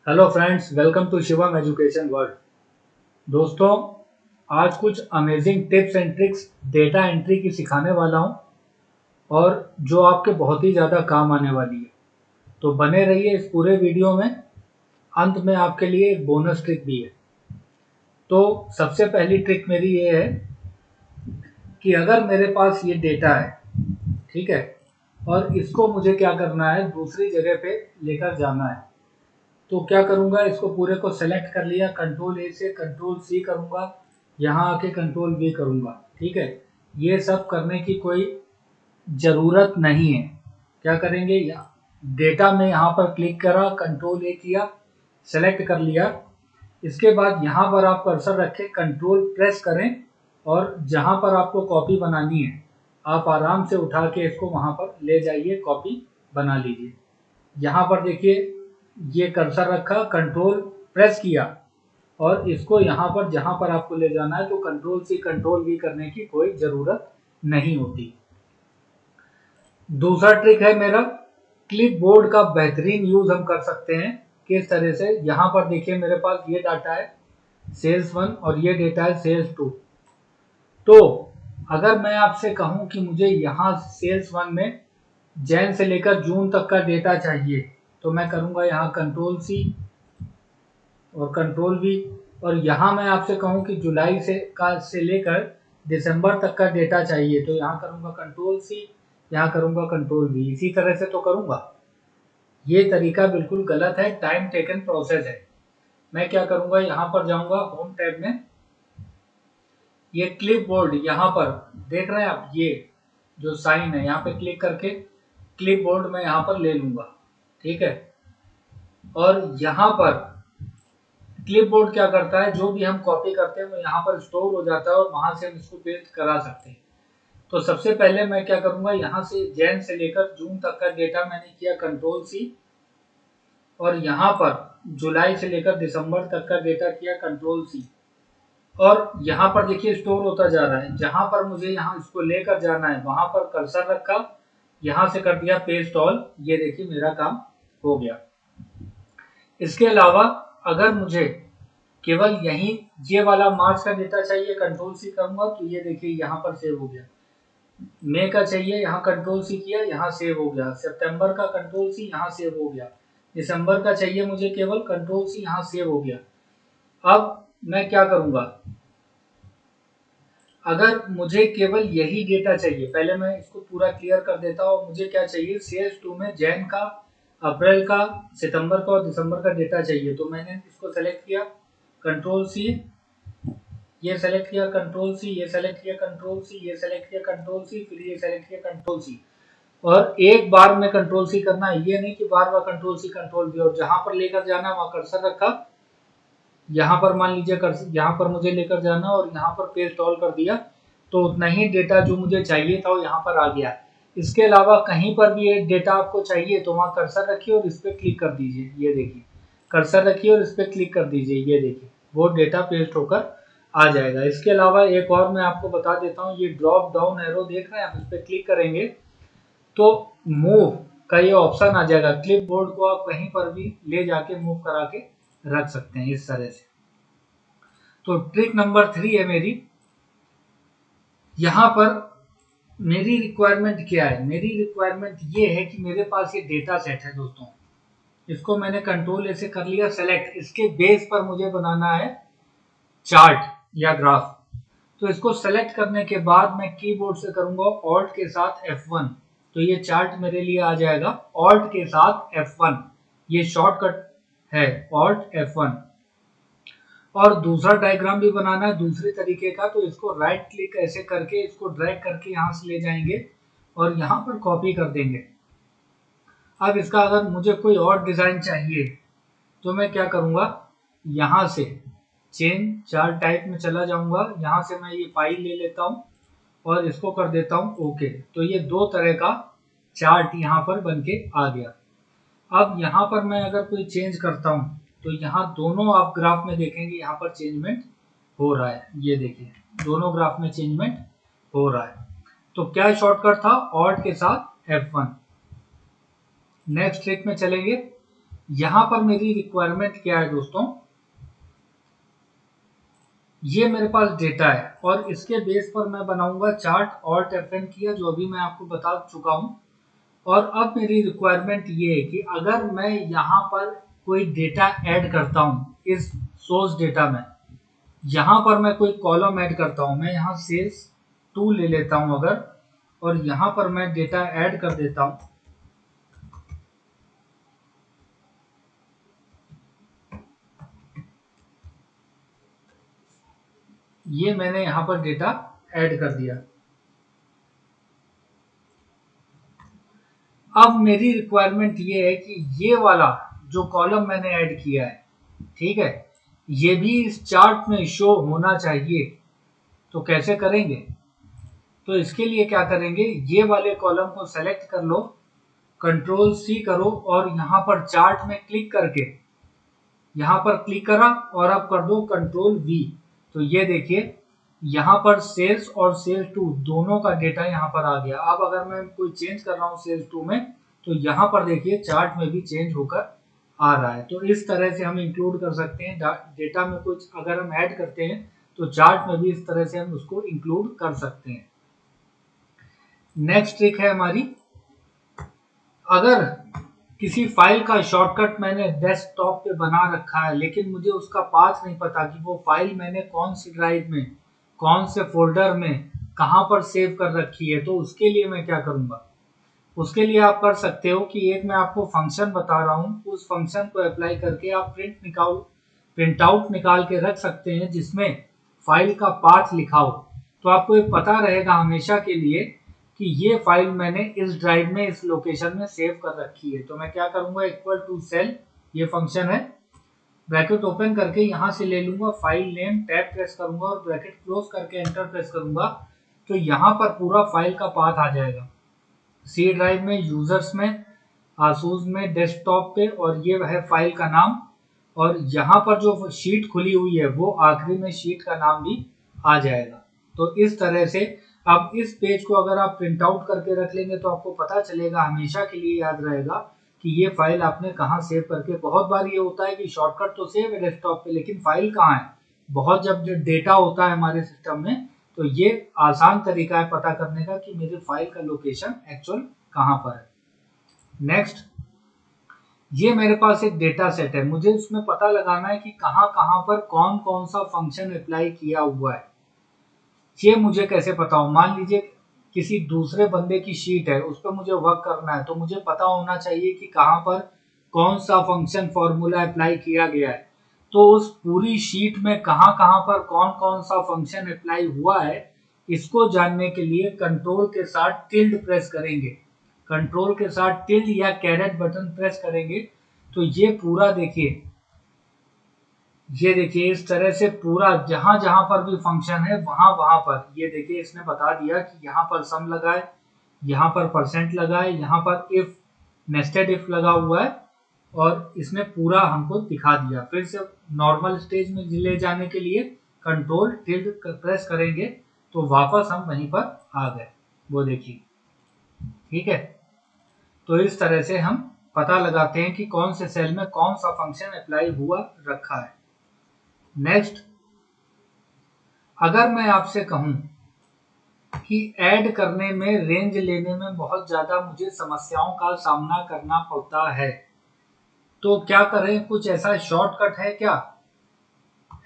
Hello friends, welcome to Shivam education world. दोस्तों, आज कुछ amazing tips and tricks data entry की सिखाने वाला हूं और जो आपके बहुत ही ज़्यादा काम आने वाली है। तो बने रहिए इस पूरे वीडियो में। अंत में आपके लिए एक बोनस ट्रिक भी है। तो सबसे पहली ट्रिक मेरी ये है कि अगर मेरे पास ये डेटा है, ठीक है, और इसको मुझे क्या करना है, दूसरी जगह पे लेकर जाना है। तो क्या करूंगा, इसको पूरे को सेलेक्ट कर लिया, कंट्रोल ए से कंट्रोल सी करूंगा, यहाँ आके कंट्रोल वी करूंगा। ठीक है, ये सब करने की कोई ज़रूरत नहीं है। क्या करेंगे, डेटा में यहाँ पर क्लिक करा, कंट्रोल ए किया, सेलेक्ट कर लिया। इसके बाद यहाँ पर आप कर्सर रखें, कंट्रोल प्रेस करें और जहाँ पर आपको कॉपी बनानी है आप आराम से उठा के इसको वहाँ पर ले जाइए, कॉपी बना लीजिए। यहाँ पर देखिए, ये कर्सर रखा, कंट्रोल प्रेस किया और इसको यहाँ पर जहाँ पर आपको ले जाना है तो कंट्रोल सी कंट्रोल वी करने की कोई ज़रूरत नहीं होती। दूसरा ट्रिक है मेरा, क्लिपबोर्ड का बेहतरीन यूज़ हम कर सकते हैं। किस तरह से, यहाँ पर देखिए मेरे पास ये डाटा है सेल्स 1 और ये डेटा है सेल्स 2। तो अगर मैं आपसे कहूँ कि मुझे यहाँ सेल्स 1 में जैन से लेकर जून तक का डेटा चाहिए, तो मैं करूँगा यहाँ कंट्रोल सी और कंट्रोल वी। और यहाँ मैं आपसे कहूँ कि जुलाई से लेकर दिसंबर तक का डेटा चाहिए, तो यहाँ करूँगा कंट्रोल सी, यहाँ करूँगा कंट्रोल वी। इसी तरह से तो करूँगा। ये तरीका बिल्कुल गलत है, टाइम टेकन प्रोसेस है। मैं क्या करूँगा, यहाँ पर जाऊँगा होम टैब में, ये क्लिपबोर्ड यहाँ पर देख रहे हैं आप, ये जो साइन है यहाँ पे क्लिक करके क्लिपबोर्ड में यहाँ पर ले लूँगा। ठीक है, और यहाँ पर क्लिपबोर्ड क्या करता है, जो भी हम कॉपी करते हैं वो यहाँ पर स्टोर हो जाता है और वहां से हम इसको पेस्ट करा सकते हैं। तो सबसे पहले मैं क्या करूंगा, यहाँ से जैन से लेकर जून तक का डेटा मैंने किया कंट्रोल सी, और यहाँ पर जुलाई से लेकर दिसंबर तक का डेटा किया कंट्रोल सी। और यहाँ पर देखिए स्टोर होता जा रहा है। जहां पर मुझे यहाँ इसको लेकर जाना है वहां पर कर्सर रखा, यहाँ से कर दिया पेस्ट ऑल। ये देखिए मेरा काम हो गया। इसके अलावा अगर मुझे केवल यही ये वाला मार्च का डेटा चाहिए, कंट्रोल सी करूंगा तो ये देखिए यहाँ पर सेव हो गया। मई का चाहिए, यहाँ कंट्रोल सी किया, यहाँ सेव हो गया। सितंबर का कंट्रोल सी, यहाँ सेव हो गया। दिसंबर का चाहिए मुझे केवल, कंट्रोल सी, यहाँ सेव हो गया। अब मैं क्या करूंगा, अगर मुझे केवल यही डेटा चाहिए, पहले मैं इसको पूरा क्लियर कर देता हूँ। मुझे क्या चाहिए, सेल्स 2 में जैन का, अप्रैल का, सितंबर का और दिसंबर का डेटा चाहिए। तो मैंने इसको सेलेक्ट किया, कंट्रोल सी, ये सेलेक्ट किया, कंट्रोल सी, ये सेलेक्ट किया, कंट्रोल सी, ये सेलेक्ट किया, कंट्रोल सी, फिर ये सेलेक्ट किया, कंट्रोल सी। और एक बार में कंट्रोल सी करना है, ये नहीं कि बार बार कंट्रोल सी कंट्रोल वी। और जहां पर लेकर जाना है वहां कर्सर रखा, यहाँ पर मान लीजिए यहाँ पर मुझे लेकर जाना और यहाँ पर पेस्ट ऑल कर दिया, तो उतना ही डेटा जो मुझे चाहिए था वो यहाँ पर आ गया। इसके अलावा कहीं पर भी ये डेटा आपको चाहिए तो वहाँ कर्सर रखिए और इस पर क्लिक कर दीजिए। ये देखिए, कर्सर रखिए और इस पर क्लिक कर दीजिए। ये देखिए वो डेटा पेस्ट होकर आ जाएगा। इसके अलावा एक और मैं आपको बता देता हूँ, ये ड्रॉप डाउन एरो देख रहे हैं आप, इस पर क्लिक करेंगे तो मूव का ये ऑप्शन आ जाएगा। क्लिपबोर्ड को आप कहीं पर भी ले जाके मूव करा के रख सकते हैं इस तरह से। तो ट्रिक नंबर 3 है मेरी, यहाँ पर मेरी रिक्वायरमेंट क्या है, मेरी रिक्वायरमेंट ये है कि मेरे पास ये डेटा सेट है दोस्तों, इसको मैंने कंट्रोल ऐसे कर लिया सेलेक्ट। इसके बेस पर मुझे बनाना है चार्ट या ग्राफ। तो इसको सेलेक्ट करने के बाद मैं कीबोर्ड से करूंगा ऑल्ट के साथ F1, तो ये चार्ट मेरे लिए आ जाएगा ऑल्ट के साथ F1। ये शॉर्टकट है ऑल्ट F1। और दूसरा डायग्राम भी बनाना है दूसरे तरीके का, तो इसको राइट क्लिक ऐसे करके इसको ड्रैग करके यहाँ से ले जाएंगे और यहाँ पर कॉपी कर देंगे। अब इसका अगर मुझे कोई और डिजाइन चाहिए तो मैं क्या करूँगा, यहाँ से चेंज चार्ट टाइप में चला जाऊँगा, यहाँ से मैं ये फाइल ले लेता हूँ और इसको कर देता हूँ ओके। तो ये दो तरह का चार्ट यहाँ पर बन के आ गया। अब यहाँ पर मैं अगर कोई चेंज करता हूँ तो यहाँ दोनों आप ग्राफ में देखेंगे यहाँ पर चेंजमेंट हो रहा है। ये देखिए दोनों ग्राफ में चेंजमेंट हो रहा है। तो क्या शॉर्टकट था, ऑल्ट के साथ F1। नेक्स्ट ट्रिक में चलेंगे। यहां पर मेरी रिक्वायरमेंट क्या है दोस्तों, ये मेरे पास डेटा है और इसके बेस पर मैं बनाऊंगा चार्ट। Alt F9 किया, जो अभी मैं आपको बता चुका हूं। और अब मेरी रिक्वायरमेंट ये है कि अगर मैं यहाँ पर कोई डेटा ऐड करता हूँ इस सोर्स डेटा में, यहाँ पर मैं कोई कॉलम ऐड करता हूँ, मैं यहाँ सेल्स 2 ले लेता हूँ अगर, और यहाँ पर मैं डेटा ऐड कर देता हूँ, ये मैंने यहाँ पर डेटा ऐड कर दिया। अब मेरी रिक्वायरमेंट ये है कि ये वाला जो कॉलम मैंने ऐड किया है, ठीक है, ये भी इस चार्ट में शो होना चाहिए। तो कैसे करेंगे, तो इसके लिए क्या करेंगे, ये वाले कॉलम को सेलेक्ट कर लो, कंट्रोल सी करो और यहाँ पर चार्ट में क्लिक करके यहाँ पर क्लिक करा और अब कर दो कंट्रोल वी। तो ये देखिए यहाँ पर सेल्स और सेल्स 2 दोनों का डेटा यहाँ पर आ गया। अब अगर मैं कोई चेंज कर रहा हूँ सेल्स 2 में, तो यहाँ पर देखिए चार्ट में भी चेंज होकर आ रहा है। तो इस तरह से हम इंक्लूड कर सकते हैं डेटा में कुछ अगर हम ऐड करते हैं तो चार्ट में भी इस तरह से हम उसको इंक्लूड कर सकते हैं। नेक्स्ट ट्रिक है हमारी, अगर किसी फाइल का शॉर्टकट मैंने डेस्कटॉप पे बना रखा है लेकिन मुझे उसका पाथ नहीं पता कि वो फाइल मैंने कौन सी ड्राइव में, कौन से फोल्डर में, कहाँ पर सेव कर रखी है, तो उसके लिए मैं क्या करूँगा, उसके लिए आप कर सकते हो कि एक मैं आपको फंक्शन बता रहा हूँ, उस फंक्शन को अप्लाई करके आप प्रिंट आउट निकाल के रख सकते हैं जिसमें फाइल का पाथ लिखा हो। तो आपको ये पता रहेगा हमेशा के लिए कि ये फाइल मैंने इस ड्राइव में इस लोकेशन में सेव कर रखी है। तो मैं क्या करूंगा, इक्वल टू सेल, ये फंक्शन है, ब्रैकेट ओपन करके यहाँ से ले लूंगा फाइल नेम, टैब प्रेस करूंगा और ब्रैकेट क्लोज करके एंटर प्रेस करूंगा। तो यहाँ पर पूरा फाइल का पाथ आ जाएगा, सी ड्राइव में, यूजर्स में, आसूस में, डेस्कटॉप पे, और ये है फाइल का नाम। और यहाँ पर जो शीट खुली हुई है वो आखिरी में शीट का नाम भी आ जाएगा। तो इस तरह से अब इस पेज को अगर आप प्रिंट आउट करके रख लेंगे तो आपको पता चलेगा, हमेशा के लिए याद रहेगा कि ये फाइल आपने कहाँ सेव करके। बहुत बार ये होता है कि शॉर्टकट तो सेव है डेस्कटॉप पे लेकिन फाइल कहाँ है, बहुत जब डेटा होता है हमारे सिस्टम में तो ये आसान तरीका है पता करने का कि मेरी फाइल का लोकेशन एक्चुअल कहाँ पर है। नेक्स्ट, ये मेरे पास एक डेटा सेट है, मुझे उसमें पता लगाना है कि कहाँ कहाँ पर कौन कौन सा फंक्शन अप्लाई किया हुआ है। ये मुझे कैसे पता हो, मान लीजिए किसी दूसरे बंदे की शीट है, उस पर मुझे वर्क करना है, तो मुझे पता होना चाहिए कि कहाँ पर कौन सा फंक्शन फॉर्मूला अप्लाई किया गया है। तो उस पूरी शीट में कहाँ कहाँ पर कौन कौन सा फंक्शन अप्लाई हुआ है, इसको जानने के लिए कंट्रोल के साथ टिल्ड प्रेस करेंगे, कंट्रोल के साथ टिल्ड या कैरेट बटन प्रेस करेंगे। तो ये पूरा देखिए, ये देखिए इस तरह से पूरा जहां जहां पर भी फंक्शन है वहां वहां पर ये देखिए इसने बता दिया कि यहाँ पर सम लगा है, यहाँ पर परसेंट लगा है, यहाँ पर इफ, नेस्टेड इफ लगा हुआ है, और इसने पूरा हमको दिखा दिया। फिर से नॉर्मल स्टेज में ले जाने के लिए कंट्रोल टिल्ड प्रेस करेंगे तो वापस हम वहीं पर आ गए, वो देखिए, ठीक है। तो इस तरह से हम पता लगाते हैं कि कौन से सेल में कौन सा फंक्शन अप्लाई हुआ रखा है। नेक्स्ट, अगर मैं आपसे कहूं कि ऐड करने में, रेंज लेने में बहुत ज्यादा मुझे समस्याओं का सामना करना पड़ता है, तो क्या करें, कुछ ऐसा शॉर्टकट है क्या,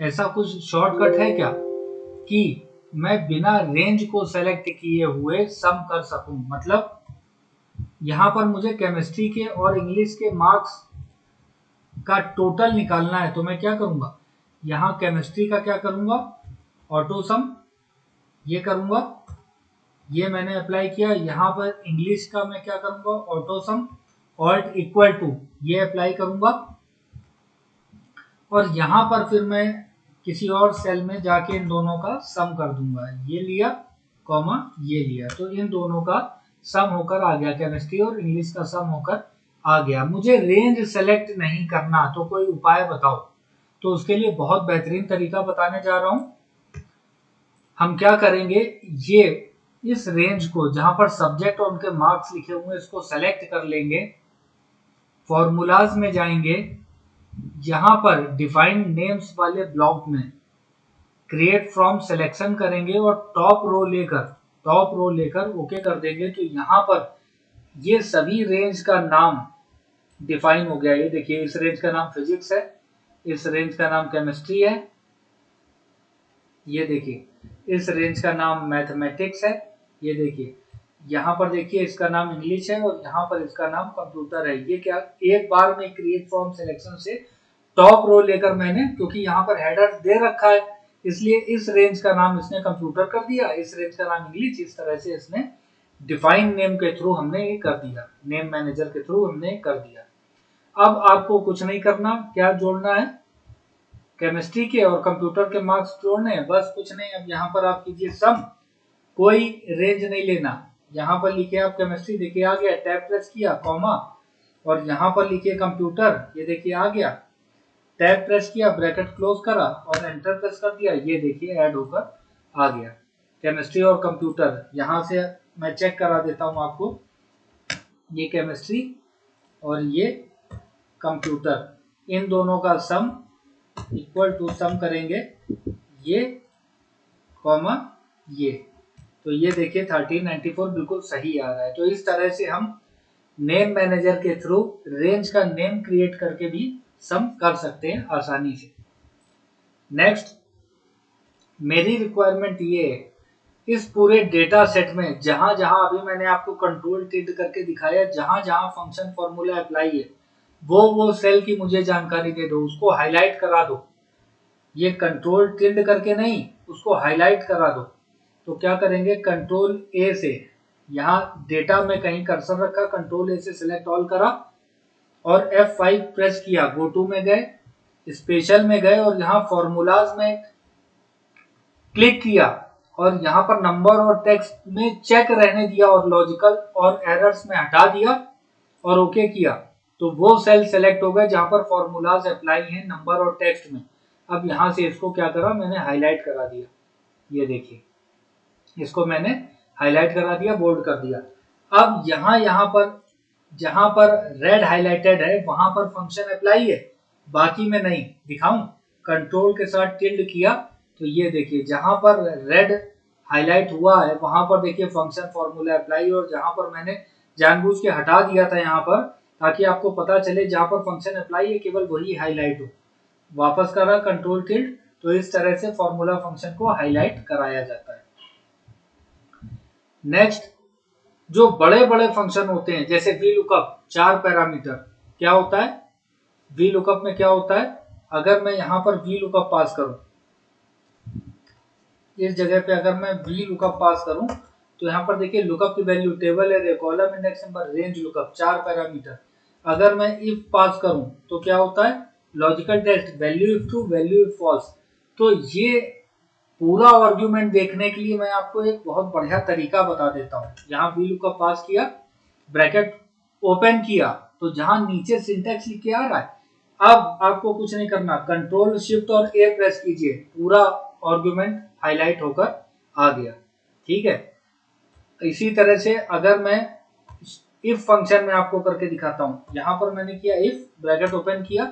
ऐसा कुछ शॉर्टकट है क्या कि मैं बिना रेंज को सेलेक्ट किए हुए सम कर सकूं। मतलब यहां पर मुझे केमिस्ट्री के और इंग्लिश के मार्क्स का टोटल निकालना है, तो मैं क्या करूंगा, यहाँ केमिस्ट्री का क्या करूंगा, ऑटो सम, ये करूंगा, ये मैंने अप्लाई किया। यहाँ पर इंग्लिश का मैं क्या करूंगा, auto sum, alt equal to, ये अप्लाई करूंगा। और यहाँ पर फिर मैं किसी और सेल में जाके इन दोनों का सम कर दूंगा, ये लिया कॉमा ये लिया, तो इन दोनों का सम होकर आ गया, केमिस्ट्री और इंग्लिश का सम होकर आ गया। मुझे रेंज सेलेक्ट नहीं करना, तो कोई उपाय बताओ। तो उसके लिए बहुत बेहतरीन तरीका बताने जा रहा हूं। हम क्या करेंगे, ये इस रेंज को जहां पर सब्जेक्ट और उनके मार्क्स लिखे हुए हैं इसको सेलेक्ट कर लेंगे, फॉर्मूलाज में जाएंगे, यहाँ पर डिफाइंड नेम्स वाले ब्लॉक में क्रिएट फ्रॉम सिलेक्शन करेंगे और टॉप रो लेकर ओके कर देंगे। तो यहाँ पर ये सभी रेंज का नाम डिफाइन हो गया। ये देखिए, इस रेंज का नाम फिजिक्स है, इस रेंज का नाम केमिस्ट्री है, ये देखिए इस रेंज का नाम मैथमेटिक्स है, ये देखिए यहाँ पर देखिए इसका नाम इंग्लिश है और यहाँ पर इसका नाम कंप्यूटर है। ये क्या, एक बार में क्रिएट फ्रॉम सिलेक्शन से टॉप रो लेकर मैंने, क्योंकि यहाँ पर हेडर दे रखा है इसलिए इस रेंज का नाम इसने कंप्यूटर कर दिया, इस रेंज का नाम इंग्लिश, इस तरह से इसने डिफाइन नेम के थ्रू हमने ये कर दिया, नेम मैनेजर के थ्रू हमने कर दिया। अब आपको कुछ नहीं करना, क्या जोड़ना है, केमिस्ट्री के और कंप्यूटर के मार्क्स जोड़ने हैं, बस कुछ नहीं। अब यहाँ पर आप कीजिए सम, कोई रेंज नहीं लेना, यहाँ पर लिखिए आप केमिस्ट्री, देखिए आ गया, टैब प्रेस किया कॉमा, और यहाँ पर लिखिए कंप्यूटर, ये देखिए आ गया, टैब प्रेस किया, ब्रैकेट क्लोज करा और एंटर प्रेस कर दिया, ये देखिए ऐड होकर आ गया केमिस्ट्री और कंप्यूटर। यहाँ से मैं चेक करा देता हूँ आपको, ये केमिस्ट्री और ये कंप्यूटर, इन दोनों का सम इक्वल टू सम करेंगे ये कॉमा ये, तो ये देखिए 1394 बिल्कुल सही आ रहा है। तो इस तरह से हम नेम मैनेजर के थ्रू रेंज का नेम क्रिएट करके भी सम कर सकते हैं आसानी से। नेक्स्ट, मेरी रिक्वायरमेंट ये है, इस पूरे डेटा सेट में जहां जहां अभी मैंने आपको कंट्रोल टिल्ड करके दिखाया, जहां जहां फंक्शन फॉर्मूला अप्लाई है वो सेल की मुझे जानकारी दे दो, उसको हाईलाइट करा दो। ये कंट्रोल टिल्ड करके नहीं, उसको हाईलाइट करा दो। तो क्या करेंगे, कंट्रोल ए से, यहाँ डेटा में कहीं कर्सर रखा, कंट्रोल ए से सिलेक्ट ऑल करा और F5 प्रेस किया, गो टू में गए, स्पेशल में गए और यहाँ फॉर्मूलाज में क्लिक किया और यहाँ पर नंबर और टेक्स्ट में चेक रहने दिया और लॉजिकल और एरर्स में हटा दिया और ओके किया। तो वो सेल सेलेक्ट हो गए जहां पर फॉर्मूलाज अप्लाई हैं नंबर और टेक्स्ट में। अब यहां से इसको क्या करा, मैंने हाईलाइट करा दिया, ये देखिए इसको मैंने हाईलाइट करा दिया, बोल्ड कर दिया। अब यहाँ पर जहां पर रेड हाईलाइटेड है वहां पर फंक्शन अप्लाई है, बाकी में नहीं। दिखाऊं, कंट्रोल के साथ टिल्ड किया तो ये देखिए जहां पर रेड हाईलाइट हुआ है वहां पर देखिए फंक्शन फॉर्मूला अप्लाई, और जहां पर मैंने जानबूझ के हटा दिया था यहाँ पर, ताकि आपको पता चले जहां पर फंक्शन अप्लाई है केवल वही हाईलाइट हो। वापस करा कंट्रोल टिल्ड, तो इस तरह से फॉर्मूला फंक्शन को हाईलाइट कराया जाता है। नेक्स्ट, जो बड़े बड़े फंक्शन होते हैं जैसे वी लुकअप 4 पैरामीटर, क्या होता है वी लुकअप में, क्या होता है, अगर मैं यहाँ पर वी लुकअप पास करूं, इस जगह पे अगर मैं वी लुकअप पास करूं तो यहाँ पर देखिए लुकअप की value table array, column index number, range lookup 4 parameter. अगर मैं इफ पास करूं तो क्या होता है, logical test, value if true, value if false. तो ये पूरा आर्ग्यूमेंट देखने के लिए मैं आपको एक बहुत बढ़िया तरीका बता देता हूँ। यहाँ वी लुकअप पास किया, ब्रैकेट ओपन किया, तो जहां नीचे सिंटैक्स लिख के आ रहा है, अब आपको कुछ नहीं करना, कंट्रोल शिफ्ट और ए प्रेस कीजिए, पूरा आर्ग्यूमेंट हाईलाइट होकर आ गया। ठीक है, इसी तरह से अगर मैं इफ फंक्शन में आपको करके दिखाता हूं, यहां पर मैंने किया इफ, ब्रैकेट ओपन किया,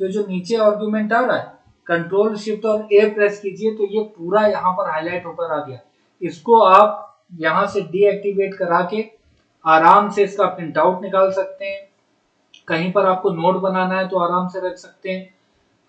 तो जो नीचे आर्ग्यूमेंट आ रहा है, कंट्रोल शिफ्ट और ए प्रेस कीजिए तो ये पूरा यहाँ पर हाईलाइट होकर आ गया। इसको आप यहाँ से डीएक्टिवेट करा के आराम से इसका प्रिंट आउट निकाल सकते हैं, कहीं पर आपको नोट बनाना है तो आराम से रख सकते हैं,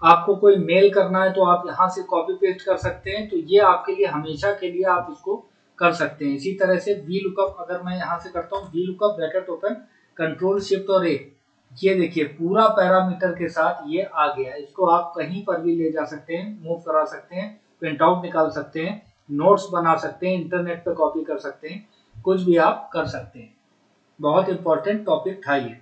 आपको कोई मेल करना है तो आप यहाँ से कॉपी पेस्ट कर सकते हैं। तो ये आपके लिए हमेशा के लिए आप इसको कर सकते हैं। इसी तरह से वी लुकअप अगर मैं यहाँ से करता हूँ, V lookup bracket open, control shift और ए, ये देखिए पूरा पैरामीटर के साथ ये आ गया। इसको आप कहीं पर भी ले जा सकते हैं, मूव करा सकते हैं, प्रिंट आउट निकाल सकते हैं, नोट्स बना सकते हैं, इंटरनेट पे कॉपी कर सकते हैं, कुछ भी आप कर सकते हैं। बहुत इंपॉर्टेंट टॉपिक था ये।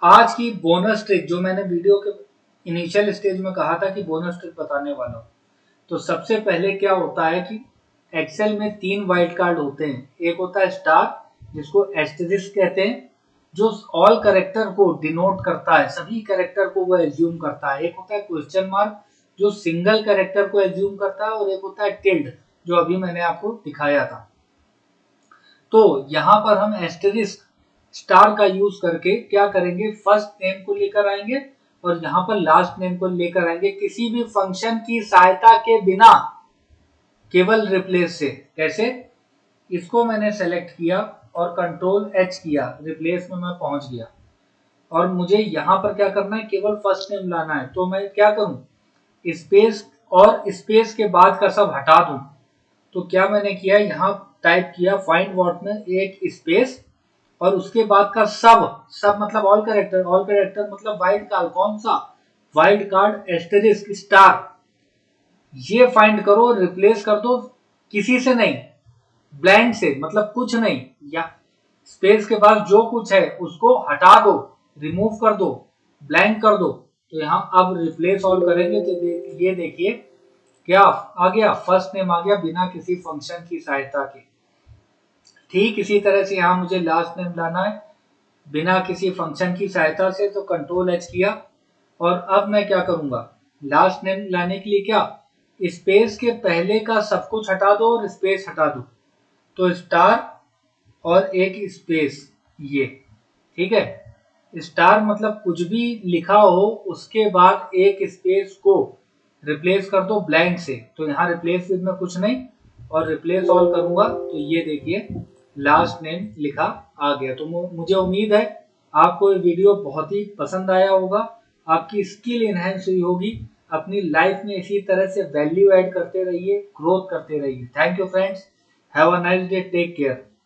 आज की बोनस ट्रिक, जो मैंने वीडियो के इनिशियल स्टेज में कहा था कि बोनस ट्रिक बताने वाला हूं, तो सबसे पहले क्या होता है कि एक्सेल में 3 वाइल्ड कार्ड होते हैं। एक होता है स्टार, जिसको एस्टेरिस्क कहते हैं, जो ऑल कैरेक्टर को डिनोट करता है, सभी कैरेक्टर को वो एज्यूम करता है। एक होता है क्वेश्चन मार्क, जो सिंगल कैरेक्टर को एज्यूम करता है, और एक होता है टिल्ड, जो अभी मैंने आपको दिखाया था। तो यहाँ पर हम एस्टेरिस्क स्टार का यूज करके क्या करेंगे, फर्स्ट नेम को लेकर आएंगे और यहाँ पर लास्ट नेम को लेकर आएंगे किसी भी फंक्शन की सहायता के बिना, केवल रिप्लेस से। कैसे, इसको मैंने सेलेक्ट किया और कंट्रोल एच किया, रिप्लेस में मैं पहुंच गया और मुझे यहाँ पर क्या करना है, केवल फर्स्ट नेम लाना है। तो मैं क्या करूं, स्पेस और स्पेस के बाद का सब हटा दूं। तो क्या मैंने किया, यहाँ टाइप किया फाइंड व्हाट में एक स्पेस और उसके बाद का सब, सब मतलब ऑल कैरेक्टर, ऑल कैरेक्टर मतलब वाइल्ड कार्ड, कौन सा, वाइल्ड कार्ड एस्टेरिस्क स्टार, ये फाइंड करो, रिप्लेस कर दो किसी से नहीं, ब्लैंक से, मतलब कुछ नहीं, या स्पेस के बाद जो कुछ है उसको हटा दो, रिमूव कर दो, ब्लैंक कर दो। तो यहाँ अब रिप्लेस ऑल करेंगे तो ये देखिए क्या आ गया, फर्स्ट नेम आ गया बिना किसी फंक्शन की सहायता के। ठीक इसी तरह से यहाँ मुझे लास्ट नेम लाना है बिना किसी फंक्शन की सहायता से, तो कंट्रोल एच किया और अब मैं क्या करूंगा, लास्ट नेम लाने के लिए क्या, स्पेस के पहले का सब कुछ हटा दो और स्पेस हटा दो, तो स्टार और एक स्पेस, ये ठीक है, स्टार मतलब कुछ भी लिखा हो उसके बाद एक स्पेस को रिप्लेस कर दो ब्लैंक से। तो यहाँ रिप्लेस विद में कुछ नहीं और रिप्लेस ऑल करूंगा तो ये देखिए लास्ट नेम लिखा आ गया। तो मुझे उम्मीद है आपको ये वीडियो बहुत ही पसंद आया होगा, आपकी स्किल इनहेंस हुई होगी। अपनी लाइफ में इसी तरह से वैल्यू ऐड करते रहिए, ग्रोथ करते रहिए। Thank you friends, have a nice day, take care.